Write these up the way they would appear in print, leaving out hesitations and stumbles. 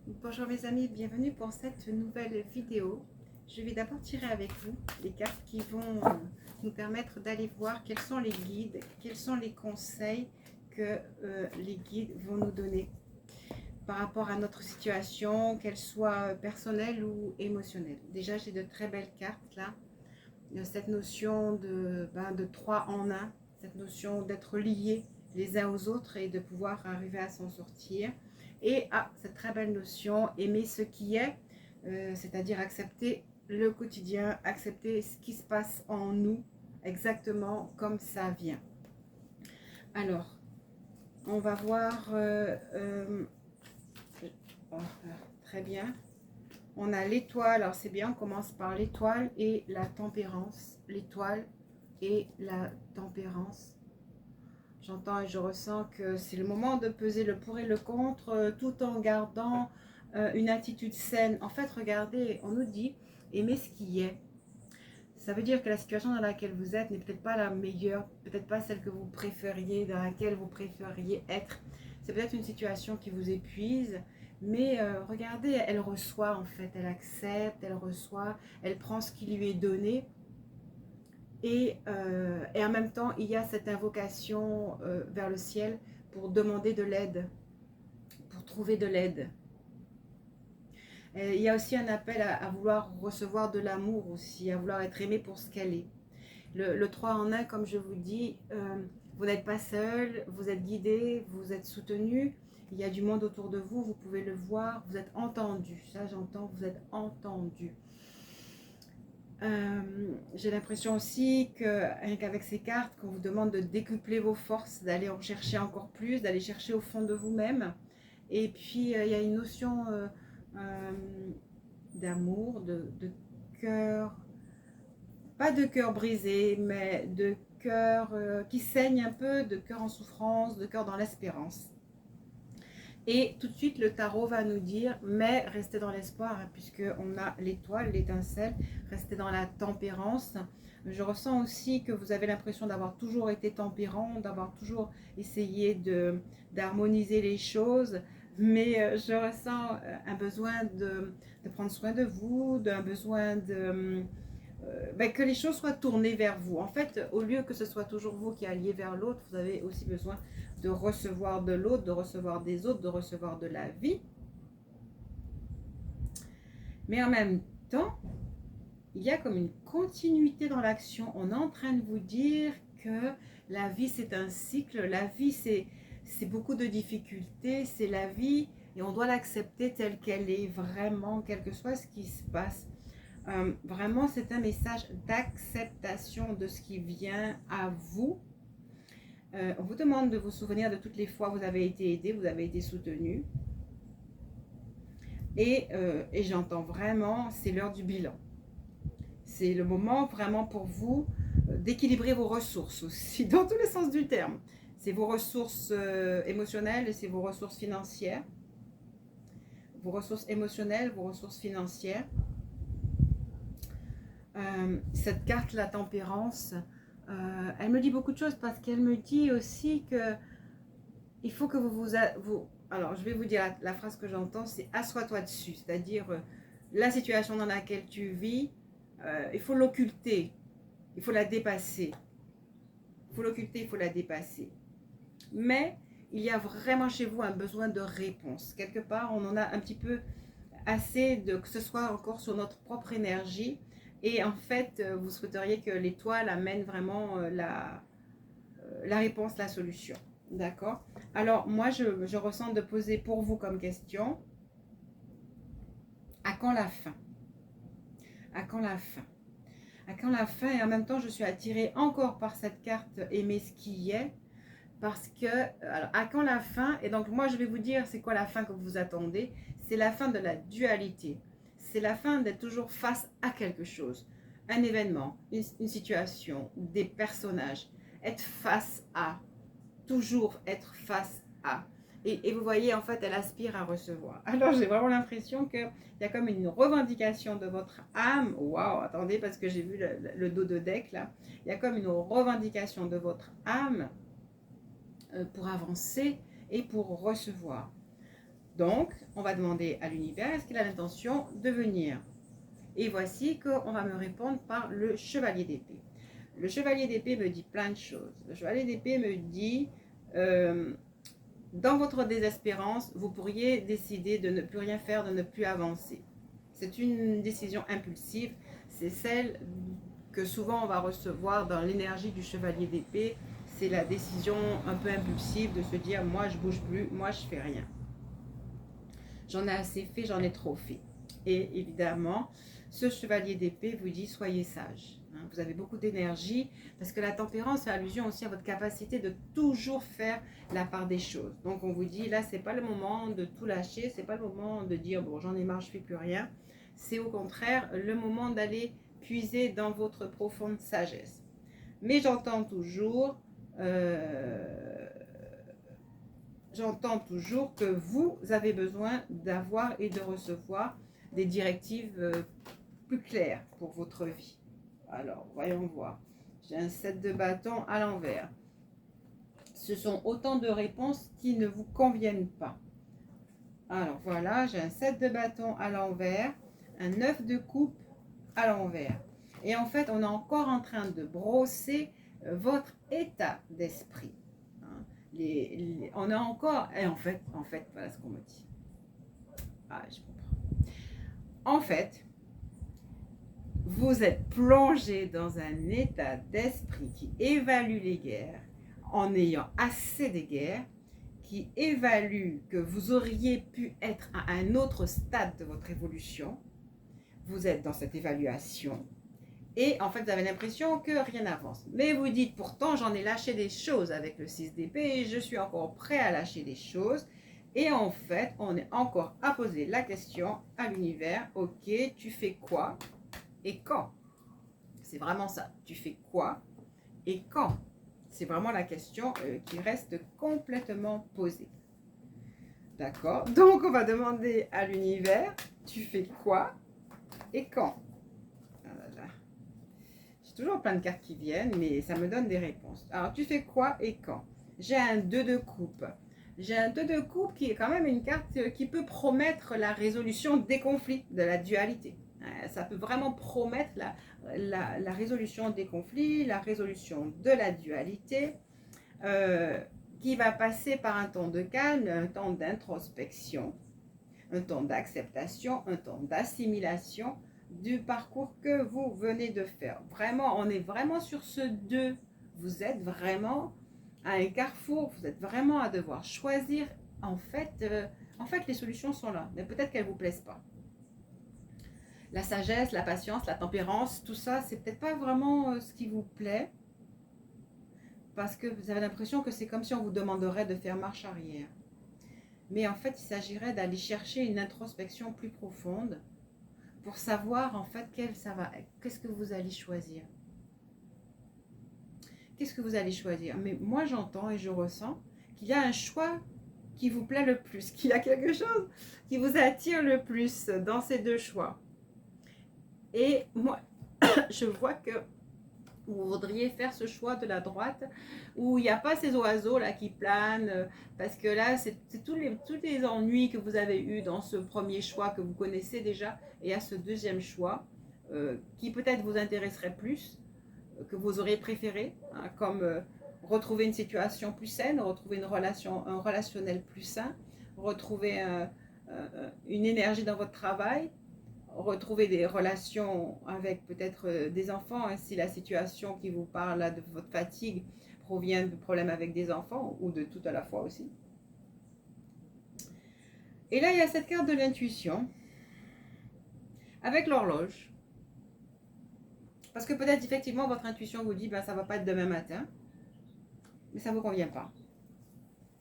Bonjour mes amis, bienvenue pour cette nouvelle vidéo. Je vais d'abord tirer avec vous les cartes qui vont nous permettre d'aller voir quels sont les guides, quels sont les conseils que les guides vont nous donner par rapport à notre situation, qu'elle soit personnelle ou émotionnelle. Déjà, j'ai de très belles cartes là. Cette notion de trois en un, cette notion d'être liés les uns aux autres et de pouvoir arriver à s'en sortir. Et cette très belle notion, aimer ce qui est, c'est-à-dire accepter le quotidien, accepter ce qui se passe en nous exactement comme ça vient. Alors, on va voir, oh, très bien, on a l'étoile, alors c'est bien, on commence par l'étoile et la tempérance, l'étoile et la tempérance. J'entends et je ressens que c'est le moment de peser le pour et le contre tout en gardant une attitude saine. En fait, regardez, on nous dit aimer ce qui est. Ça veut dire que la situation dans laquelle vous êtes n'est peut-être pas la meilleure, peut-être pas celle que vous préfériez, dans laquelle vous préfériez être. C'est peut-être une situation qui vous épuise, mais regardez, elle reçoit en fait, elle accepte, elle reçoit, elle prend ce qui lui est donné. Et en même temps, il y a cette invocation vers le ciel pour demander de l'aide, pour trouver de l'aide. Il y a aussi un appel à vouloir recevoir de l'amour aussi, à vouloir être aimé pour ce qu'elle est. Le 3 en 1, comme je vous dis, vous n'êtes pas seul, vous êtes guidé, vous êtes soutenu. Il y a du monde autour de vous, vous pouvez le voir, vous êtes entendu. Ça, j'entends, vous êtes entendu. J'ai l'impression aussi qu'avec ces cartes, qu'on vous demande de décupler vos forces, d'aller en chercher encore plus, d'aller chercher au fond de vous-même. Et puis, il y a une notion d'amour, de cœur, pas de cœur brisé, mais de cœur qui saigne un peu, de cœur en souffrance, de cœur dans l'espérance. Et tout de suite, le tarot va nous dire, mais restez dans l'espoir, hein, puisqu'on a l'étoile, l'étincelle, restez dans la tempérance. Je ressens aussi que vous avez l'impression d'avoir toujours été tempérant, d'avoir toujours essayé d'harmoniser les choses, mais je ressens un besoin de prendre soin de vous, un besoin que les choses soient tournées vers vous. En fait, au lieu que ce soit toujours vous qui alliez vers l'autre, vous avez aussi besoin de recevoir de l'autre, de recevoir des autres, de recevoir de la vie. Mais en même temps, il y a comme une continuité dans l'action. On est en train de vous dire que la vie, c'est un cycle. La vie, c'est beaucoup de difficultés. C'est la vie et on doit l'accepter telle qu'elle est, vraiment, quel que soit ce qui se passe. Vraiment, c'est un message d'acceptation de ce qui vient à vous. On vous demande de vous souvenir de toutes les fois où vous avez été aidé, vous avez été soutenu. Et j'entends vraiment, c'est l'heure du bilan. C'est le moment vraiment pour vous d'équilibrer vos ressources aussi, dans tous les sens du terme. C'est vos ressources émotionnelles et c'est vos ressources financières. Vos ressources émotionnelles, vos ressources financières. Cette carte, la tempérance, elle me dit beaucoup de choses parce qu'elle me dit aussi que il faut que vous alors, je vais vous dire la phrase que j'entends, c'est assois-toi dessus. C'est-à-dire, la situation dans laquelle tu vis, il faut l'occulter, il faut la dépasser. Il faut l'occulter, il faut la dépasser. Mais il y a vraiment chez vous un besoin de réponse. Quelque part, on en a un petit peu assez de que ce soit encore sur notre propre énergie. Et en fait, vous souhaiteriez que l'étoile amène vraiment la réponse, la solution. D'accord? Alors, moi, je ressens de poser pour vous comme question, à quand la fin? À quand la fin? À quand la fin? Et en même temps, je suis attirée encore par cette carte aimer ce qui est. Parce que, alors, à quand la fin? Et donc, moi, je vais vous dire, c'est quoi la fin que vous attendez? C'est la fin de la dualité. C'est la fin d'être toujours face à quelque chose. Un événement, une situation, des personnages. Être face à. Toujours être face à. Et vous voyez, en fait, elle aspire à recevoir. Alors, j'ai vraiment l'impression qu'il y a comme une revendication de votre âme. Waouh, attendez, parce que j'ai vu le dos de deck, là. Il y a comme une revendication de votre âme pour avancer et pour recevoir. Donc, on va demander à l'univers, est-ce qu'il a l'intention de venir? Et voici qu'on va me répondre par le chevalier d'épée. Le chevalier d'épée me dit plein de choses. Le chevalier d'épée me dit, dans votre désespérance, vous pourriez décider de ne plus rien faire, de ne plus avancer. C'est une décision impulsive. C'est celle que souvent on va recevoir dans l'énergie du chevalier d'épée. C'est la décision un peu impulsive de se dire, moi je bouge plus, moi je fais rien. J'en ai assez fait, j'en ai trop fait. Et évidemment, ce chevalier d'épée vous dit, soyez sage. Vous avez beaucoup d'énergie, parce que la tempérance fait allusion aussi à votre capacité de toujours faire la part des choses. Donc on vous dit, là, c'est pas le moment de tout lâcher, c'est pas le moment de dire, bon, j'en ai marre, je fais plus rien. C'est au contraire le moment d'aller puiser dans votre profonde sagesse. Mais j'entends toujours que vous avez besoin d'avoir et de recevoir des directives plus claires pour votre vie. Alors, voyons voir. J'ai un 7 de bâton à l'envers. Ce sont autant de réponses qui ne vous conviennent pas. Alors, voilà, j'ai un 7 de bâton à l'envers, un 9 de coupe à l'envers. Et en fait, on est encore en train de brosser votre état d'esprit. On a encore... Et en fait, voilà ce qu'on me dit. Ah, je comprends. En fait, vous êtes plongé dans un état d'esprit qui évalue les guerres en ayant assez de guerres, qui évalue que vous auriez pu être à un autre stade de votre évolution. Vous êtes dans cette évaluation et en fait vous avez l'impression que rien n'avance. Mais vous dites pourtant j'en ai lâché des choses avec le 6 d'épée et je suis encore prêt à lâcher des choses. Et en fait on est encore à poser la question à l'univers, ok, tu fais quoi et quand? C'est vraiment ça, tu fais quoi et quand? C'est vraiment la question qui reste complètement posée. D'accord? Donc on va demander à l'univers, tu fais quoi et quand? Ah là là. J'ai toujours plein de cartes qui viennent, mais ça me donne des réponses. Alors tu fais quoi et quand? J'ai un 2 de coupe. J'ai un 2 de coupe qui est quand même une carte qui peut promettre la résolution des conflits, de la dualité. Ça peut vraiment promettre la résolution des conflits, la résolution de la dualité, qui va passer par un temps de calme, un temps d'introspection, un temps d'acceptation, un temps d'assimilation du parcours que vous venez de faire. Vraiment, on est vraiment sur ce 2. Vous êtes vraiment à un carrefour, vous êtes vraiment à devoir choisir. En fait, les solutions sont là, mais peut-être qu'elles ne vous plaisent pas. La sagesse, la patience, la tempérance, tout ça, c'est peut-être pas vraiment ce qui vous plaît, parce que vous avez l'impression que c'est comme si on vous demanderait de faire marche arrière. Mais en fait, il s'agirait d'aller chercher une introspection plus profonde pour savoir en fait qu'est-ce que vous allez choisir. Qu'est-ce que vous allez choisir? Mais moi, j'entends et je ressens qu'il y a un choix qui vous plaît le plus, qu'il y a quelque chose qui vous attire le plus dans ces deux choix. Et moi, je vois que vous voudriez faire ce choix de la droite où il n'y a pas ces oiseaux là qui planent, parce que là c'est tous les ennuis que vous avez eu dans ce premier choix que vous connaissez déjà, et à ce deuxième choix qui peut-être vous intéresserait plus, que vous auriez préféré, hein, comme retrouver une situation plus saine, retrouver un relationnel plus sain, retrouver une énergie dans votre travail, retrouver des relations avec peut-être des enfants, hein, si la situation qui vous parle là, de votre fatigue provient de problèmes avec des enfants ou de tout à la fois aussi. Et là, il y a cette carte de l'intuition avec l'horloge. Parce que peut-être effectivement votre intuition vous dit ben, ça ne va pas être demain matin, mais ça ne vous convient pas.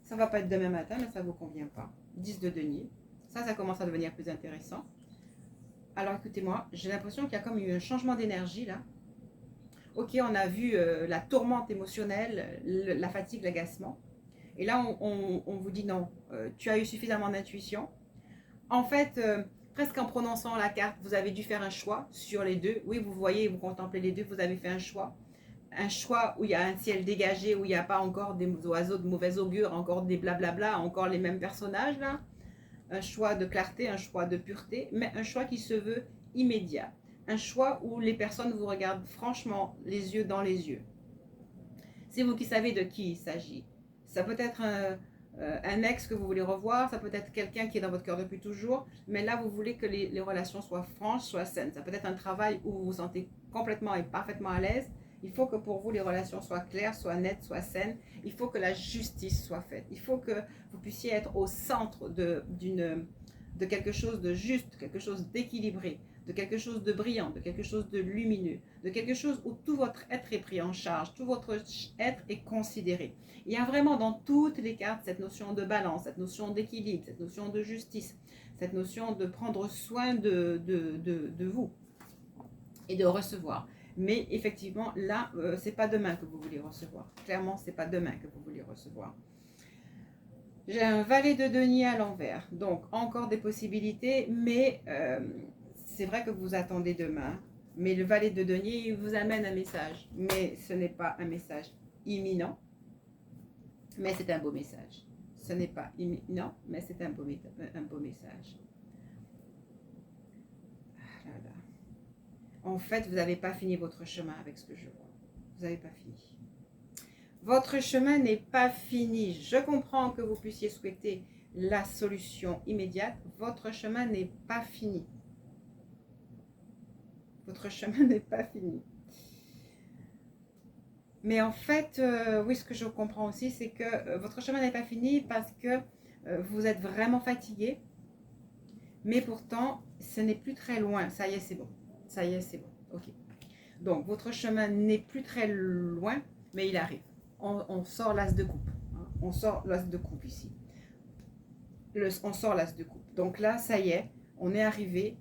Ça ne va pas être demain matin, mais ça ne vous convient pas. 10 de denier. Ça commence à devenir plus intéressant. Alors écoutez-moi, j'ai l'impression qu'il y a comme eu un changement d'énergie là. Ok, on a vu la tourmente émotionnelle, la fatigue, l'agacement. Et là, on vous dit non, tu as eu suffisamment d'intuition. En fait, presque en prononçant la carte, vous avez dû faire un choix sur les deux. Oui, vous voyez, vous contemplez les deux, vous avez fait un choix. Un choix où il y a un ciel dégagé, où il n'y a pas encore des oiseaux de mauvais augure, encore des blablabla, encore les mêmes personnages là. un choix de clarté, un choix de pureté, mais un choix qui se veut immédiat. Un choix où les personnes vous regardent franchement les yeux dans les yeux. C'est vous qui savez de qui il s'agit. Ça peut être un ex que vous voulez revoir, ça peut être quelqu'un qui est dans votre cœur depuis toujours, mais là vous voulez que les relations soient franches, soient saines. Ça peut être un travail où vous vous sentez complètement et parfaitement à l'aise. Il faut que pour vous les relations soient claires, soient nettes, soient saines. Il faut que la justice soit faite. Il faut que vous puissiez être au centre de quelque chose de juste, quelque chose d'équilibré, de quelque chose de brillant, de quelque chose de lumineux, de quelque chose où tout votre être est pris en charge, tout votre être est considéré. Il y a vraiment dans toutes les cartes cette notion de balance, cette notion d'équilibre, cette notion de justice, cette notion de prendre soin de vous et de recevoir. Mais effectivement, là, c'est pas demain que vous voulez recevoir. Clairement, c'est pas demain que vous voulez recevoir. J'ai un valet de denier à l'envers. Donc, encore des possibilités, mais c'est vrai que vous attendez demain. Mais le valet de denier vous amène un message. Mais ce n'est pas un message imminent. Mais c'est un beau message. Ce n'est pas imminent, mais c'est un beau message. Ah là là. En fait, vous n'avez pas fini votre chemin avec ce que je vois. Vous n'avez pas fini. Votre chemin n'est pas fini. Je comprends que vous puissiez souhaiter la solution immédiate. Votre chemin n'est pas fini. Votre chemin n'est pas fini. Mais en fait, oui, ce que je comprends aussi, c'est que votre chemin n'est pas fini parce que vous êtes vraiment fatigué. Mais pourtant, ce n'est plus très loin. Ça y est, c'est bon. Ça y est, c'est bon. Ok. Donc, votre chemin n'est plus très loin, mais il arrive. On sort l'as de coupe. Hein. On sort l'as de coupe ici. On sort l'as de coupe. Donc là, ça y est, on est arrivé.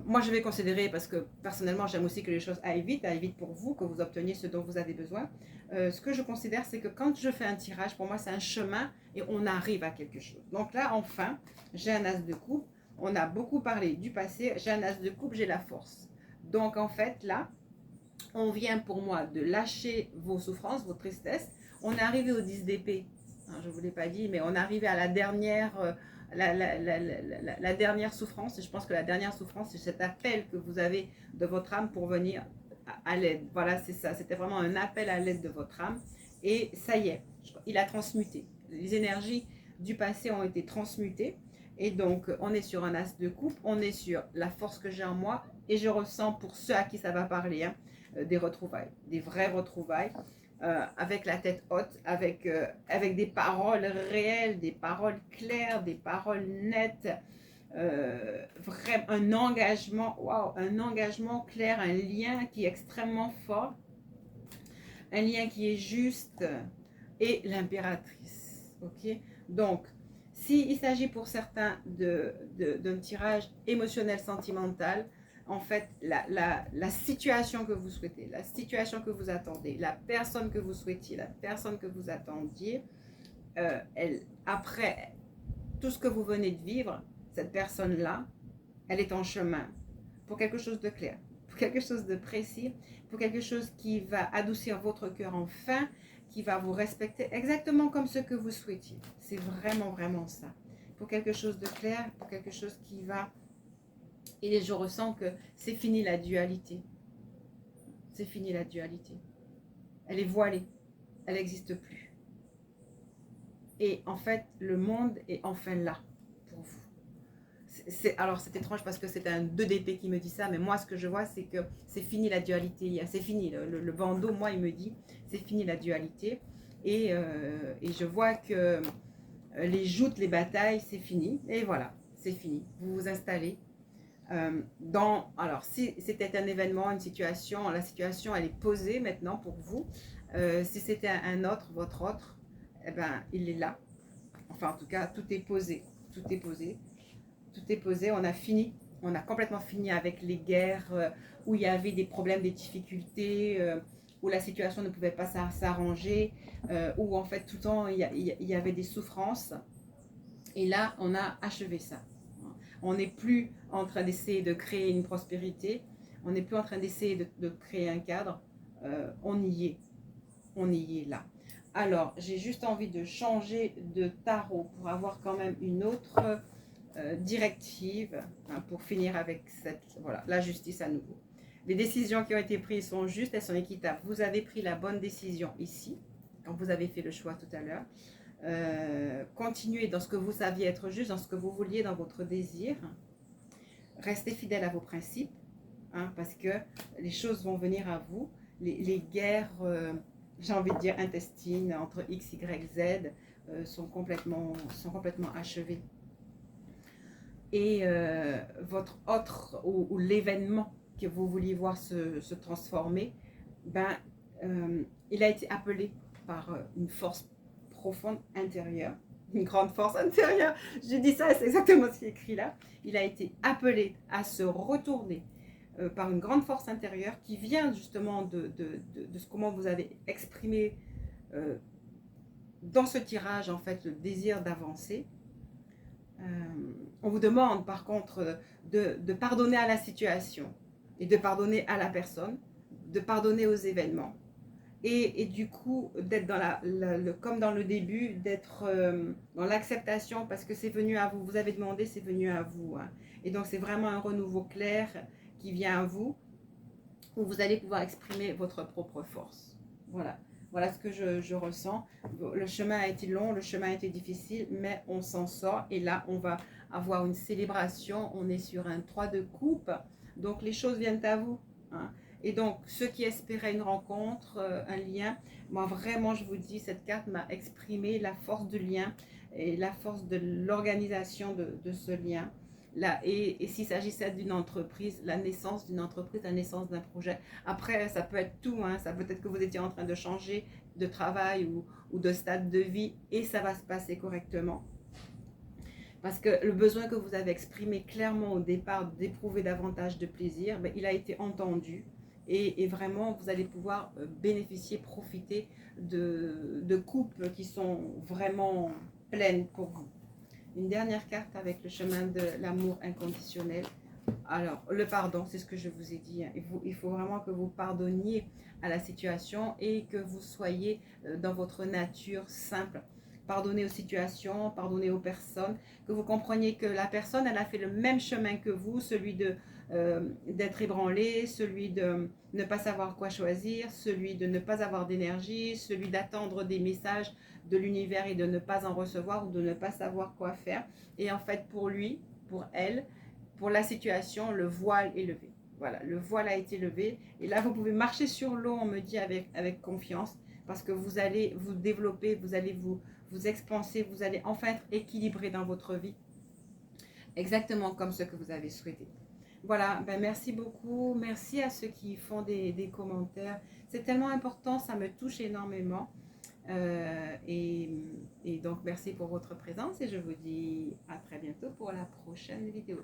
Moi, je vais considérer, parce que personnellement, j'aime aussi que les choses aillent vite pour vous, que vous obteniez ce dont vous avez besoin. Ce que je considère, c'est que quand je fais un tirage, pour moi, c'est un chemin et on arrive à quelque chose. Donc là, enfin, j'ai un as de coupe. On a beaucoup parlé du passé. J'ai un as de coupe, j'ai la force. Donc en fait, là, on vient pour moi de lâcher vos souffrances, vos tristesses. On est arrivé au 10 d'épée. Je ne vous l'ai pas dit, mais on est arrivé à la dernière, la dernière souffrance. Et je pense que la dernière souffrance, c'est cet appel que vous avez de votre âme pour venir à l'aide. Voilà, c'est ça. C'était vraiment un appel à l'aide de votre âme. Et ça y est, il a transmuté. Les énergies du passé ont été transmutées. Et donc, on est sur un as de coupe. On est sur la force que j'ai en moi. Et je ressens, pour ceux à qui ça va parler, hein, des retrouvailles, des vraies retrouvailles, avec la tête haute, avec des paroles réelles, des paroles claires, des paroles nettes, vraiment un engagement, waouh, un engagement clair, un lien qui est extrêmement fort, un lien qui est juste, et l'impératrice, ok. Donc, s'il s'agit pour certains d'un tirage émotionnel sentimental, en fait, la situation que vous souhaitez, la situation que vous attendez, la personne que vous souhaitiez, la personne que vous attendiez, après tout ce que vous venez de vivre, cette personne-là, elle est en chemin pour quelque chose de clair, pour quelque chose de précis, pour quelque chose qui va adoucir votre cœur enfin, qui va vous respecter exactement comme ce que vous souhaitiez. C'est vraiment, vraiment ça. Pour quelque chose de clair, pour quelque chose qui va... Et je ressens que c'est fini la dualité. C'est fini la dualité. Elle est voilée. Elle n'existe plus. Et en fait, le monde est enfin là pour vous. Alors c'est étrange parce que c'est un 2 d'épée qui me dit ça, mais moi ce que je vois c'est que c'est fini la dualité, c'est fini, le bandeau moi il me dit c'est fini la dualité et je vois que les joutes, les batailles c'est fini et voilà, c'est fini, vous vous installez alors si c'était un événement, une situation, la situation elle est posée maintenant pour vous, si c'était un autre, votre autre, eh ben il est là, enfin en tout cas tout est posé, tout est posé. Tout est posé, on a fini, on a complètement fini avec les guerres où il y avait des problèmes, des difficultés, où la situation ne pouvait pas s'arranger, où en fait tout le temps il y avait des souffrances. Et là, on a achevé ça. On n'est plus en train d'essayer de créer une prospérité, on n'est plus en train d'essayer de créer un cadre, on y est là. Alors, j'ai juste envie de changer de tarot pour avoir quand même une autre directive hein, pour finir avec voilà, la justice à nouveau. Les décisions qui ont été prises sont justes, elles sont équitables. Vous avez pris la bonne décision ici, quand vous avez fait le choix tout à l'heure. Continuez dans ce que vous saviez être juste, dans ce que vous vouliez, dans votre désir. Restez fidèle à vos principes, hein, parce que les choses vont venir à vous. Les guerres, j'ai envie de dire intestines, entre X, Y, Z, sont complètement achevées. Et votre autre, ou l'événement que vous vouliez voir se transformer, ben, il a été appelé par une force profonde intérieure, une grande force intérieure. Je dis ça, c'est exactement ce qui est écrit là. Il a été appelé à se retourner par une grande force intérieure qui vient justement de comment vous avez exprimé dans ce tirage en fait le désir d'avancer. On vous demande par contre de pardonner à la situation et de pardonner à la personne, de pardonner aux événements. Et du coup, d'être dans comme dans le début, d'être dans l'acceptation parce que c'est venu à vous. Vous avez demandé, c'est venu à vous. Hein. Et donc, c'est vraiment un renouveau clair qui vient à vous, où vous allez pouvoir exprimer votre propre force. Voilà. Voilà ce que je ressens. Le chemin a été long, le chemin a été difficile, mais on s'en sort. Et là, on va avoir une célébration. On est sur un 3 de coupe. Donc, les choses viennent à vous. Hein. Et donc, ceux qui espéraient une rencontre, un lien, moi vraiment, je vous dis, cette carte m'a exprimé la force du lien et la force de l'organisation de ce lien. Là, et s'il s'agissait d'une entreprise, la naissance d'une entreprise, la naissance d'un projet. Après, ça peut être tout. Hein, ça peut être que vous étiez en train de changer de travail ou de stade de vie et ça va se passer correctement. Parce que le besoin que vous avez exprimé clairement au départ d'éprouver davantage de plaisir, ben, il a été entendu. Et vraiment, vous allez pouvoir bénéficier, profiter de couples qui sont vraiment pleines pour vous. Une dernière carte avec le chemin de l'amour inconditionnel. Alors, le pardon, c'est ce que je vous ai dit. Hein. Il faut vraiment que vous pardonniez à la situation et que vous soyez dans votre nature simple. Pardonnez aux situations, pardonnez aux personnes, que vous compreniez que la personne, elle a fait le même chemin que vous, celui d'être ébranlé, celui de ne pas savoir quoi choisir, celui de ne pas avoir d'énergie, celui d'attendre des messages de l'univers et de ne pas en recevoir ou de ne pas savoir quoi faire. Et en fait, pour lui, pour elle, pour la situation, le voile est levé. Voilà, le voile a été levé. Et là, vous pouvez marcher sur l'eau, on me dit, avec confiance, parce que vous allez vous développer, vous allez vous expanser, vous allez enfin être équilibré dans votre vie, exactement comme ce que vous avez souhaité. Voilà, ben merci beaucoup. Merci à ceux qui font des commentaires. C'est tellement important, ça me touche énormément. Et donc, merci pour votre présence et je vous dis à très bientôt pour la prochaine vidéo.